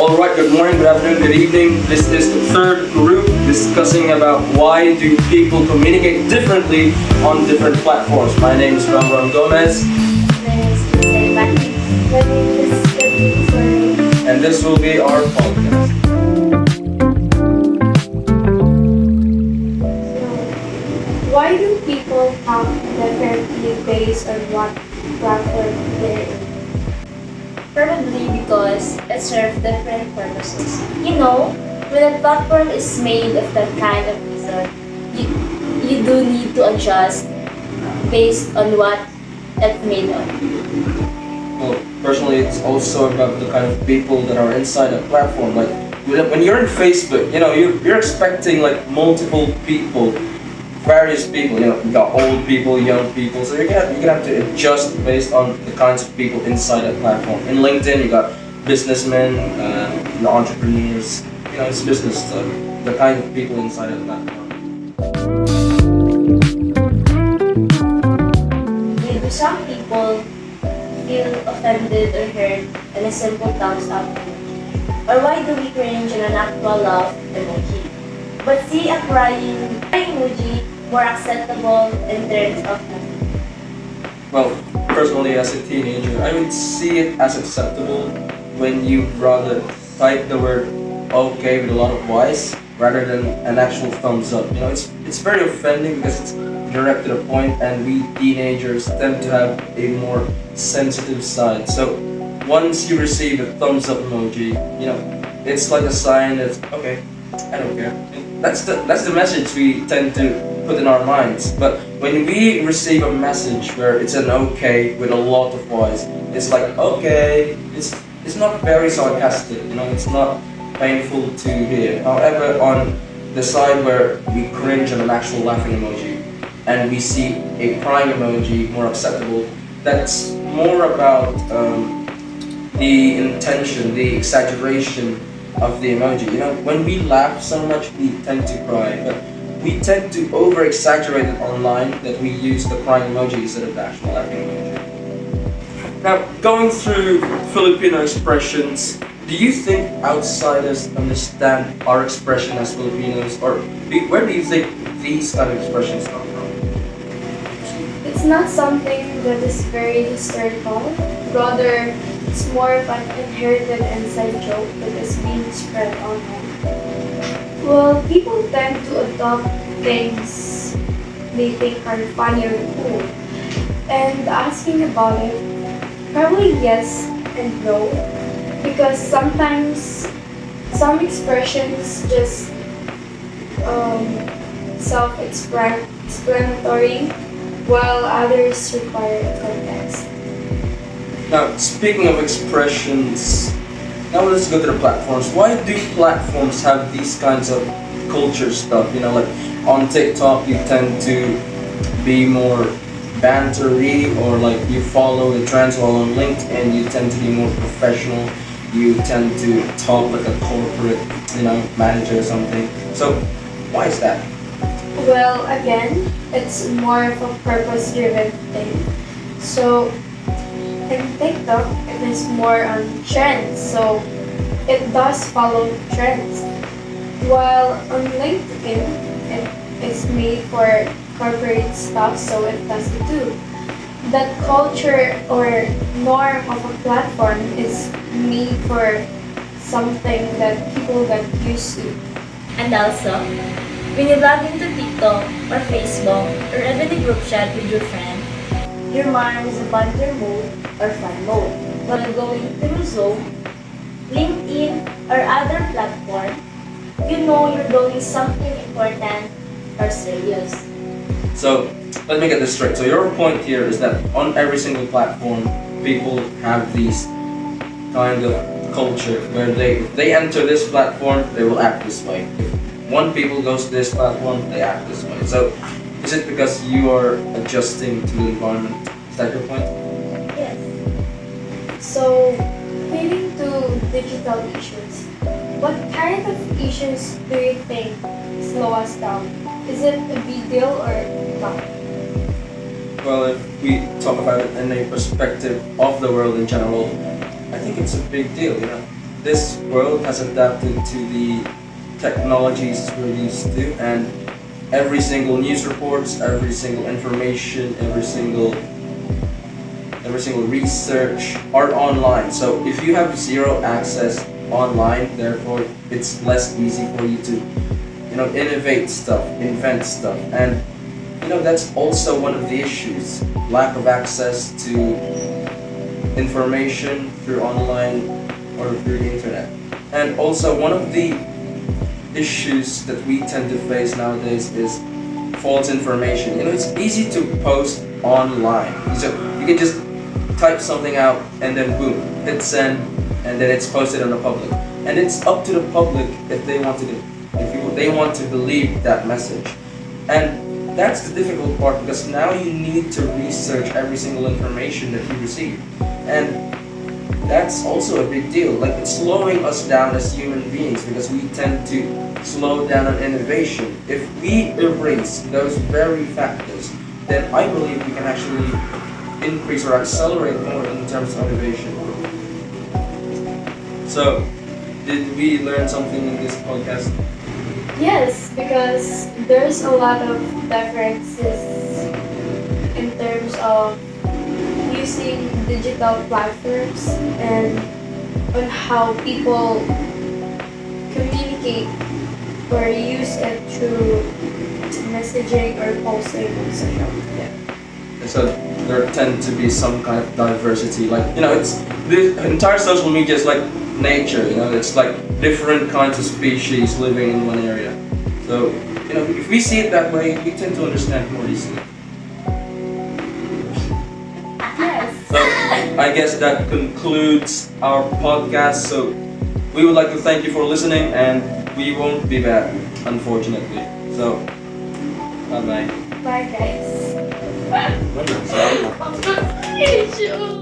Alright, good morning, good afternoon, good evening. This is the third group discussing about why do people communicate differently on different platforms. My name is Ramron Gomez, and this will be our podcast. Why do people talk differently based on what platform they're in? Probably because it serves different purposes. When a platform is made of that kind of reason, you, you do need to adjust based on what it's made of. Well, personally, it's also about the kind of people that are inside a platform. Like when you're in Facebook, you're expecting like multiple people, various people. You got old people, young people. So you're gonna have to adjust based on the kinds of people inside that platform. In LinkedIn, you got businessmen, the entrepreneurs. It's business stuff. The kind of people inside of the platform. Do some people feel offended or hurt in a simple thumbs up emoji? Or why do we cringe in an actual love emoji? But see a crying emoji more acceptable in terms of nothing. Well, personally, as a teenager, I would see it as acceptable when you rather type the word okay with a lot of Y's rather than an actual thumbs up. It's very offending because it's direct to the point, and we teenagers tend to have a more sensitive side. So once you receive a thumbs up emoji, it's like a sign that okay, I don't care. That's the message we tend to put in our minds. But when we receive a message where it's an okay with a lot of Y's, it's like okay, it's not very sarcastic. It's not painful to hear. However, on the side where we cringe at an actual laughing emoji and we see a crying emoji more acceptable, that's more about the intention, the exaggeration of the emoji. When we laugh so much, we tend to cry, but we tend to over exaggerate it online that we use the crying emoji instead of the actual laughing emoji. Now, going through Filipino expressions, do you think outsiders understand our expression as Filipinos, or where do you think these kind of expressions come from? It's not something that is very historical. Rather, it's more of an inherited inside joke that is being spread online. Well, people tend to adopt things they think are funny or cool. And asking about it, probably yes and no. Because sometimes some expressions just self-explanatory, while others require context. Now, speaking of expressions, now let's go to the platforms. Why do platforms have these kinds of culture stuff? Like on TikTok, you tend to be more bantery, or like you follow the trends, while on LinkedIn, you tend to be more professional. You tend to talk like a corporate, manager or something. So, why is that? Well, again, it's more of a purpose-driven thing. So, in TikTok, it is more on trends, so it does follow trends. While on LinkedIn, it is made for corporate stuff, so it does it too. That culture or norm of a platform is made for something that people get used to. And also, when you log into TikTok or Facebook or even a group chat with your friend, your mind is a banter mode or fun mode. While going through Zoom, LinkedIn, or other platform, you're doing something important or serious. So, let me get this straight. So, your point here is that on every single platform, people have these kind of culture where if they enter this platform, they will act this way. If one people goes to this platform, they act this way. So, is it because you are adjusting to the environment? Is that your point? Yes. So, leading to digital issues, what kind of issues do you think slow us down? Is it a big deal or not? Well, if we talk about it in a perspective of the world in general, I think it's a big deal. this world has adapted to the technologies we're used to, and every single news reports, every single information, every single research are online. So if you have zero access online, therefore it's less easy for you to, innovate stuff, invent stuff, and that's also one of the issues: lack of access to information through online or through the internet. And also one of the issues that we tend to face nowadays is false information. It's easy to post online. So you can just type something out and then boom, hit send, and then it's posted on the public. And it's up to the public if they want to they want to believe that message. And that's the difficult part, because now you need to research every single information that you receive. And that's also a big deal. Like, it's slowing us down as human beings, because we tend to slow down on innovation. If we erase those very factors, then I believe we can actually increase or accelerate more in terms of innovation. So, did we learn something in this podcast? Yes, because there's a lot of differences in terms of using digital platforms and on how people communicate or use it through messaging or posting on social media. And so there tend to be some kind of diversity. Like, it's the entire social media is like nature. It's like different kinds of species living in one area. So, if we see it that way, we tend to understand more easily. Yes. So I guess that concludes our podcast. So we would like to thank you for listening, and we won't be back, unfortunately. So bye bye. Bye, guys. Remember, so-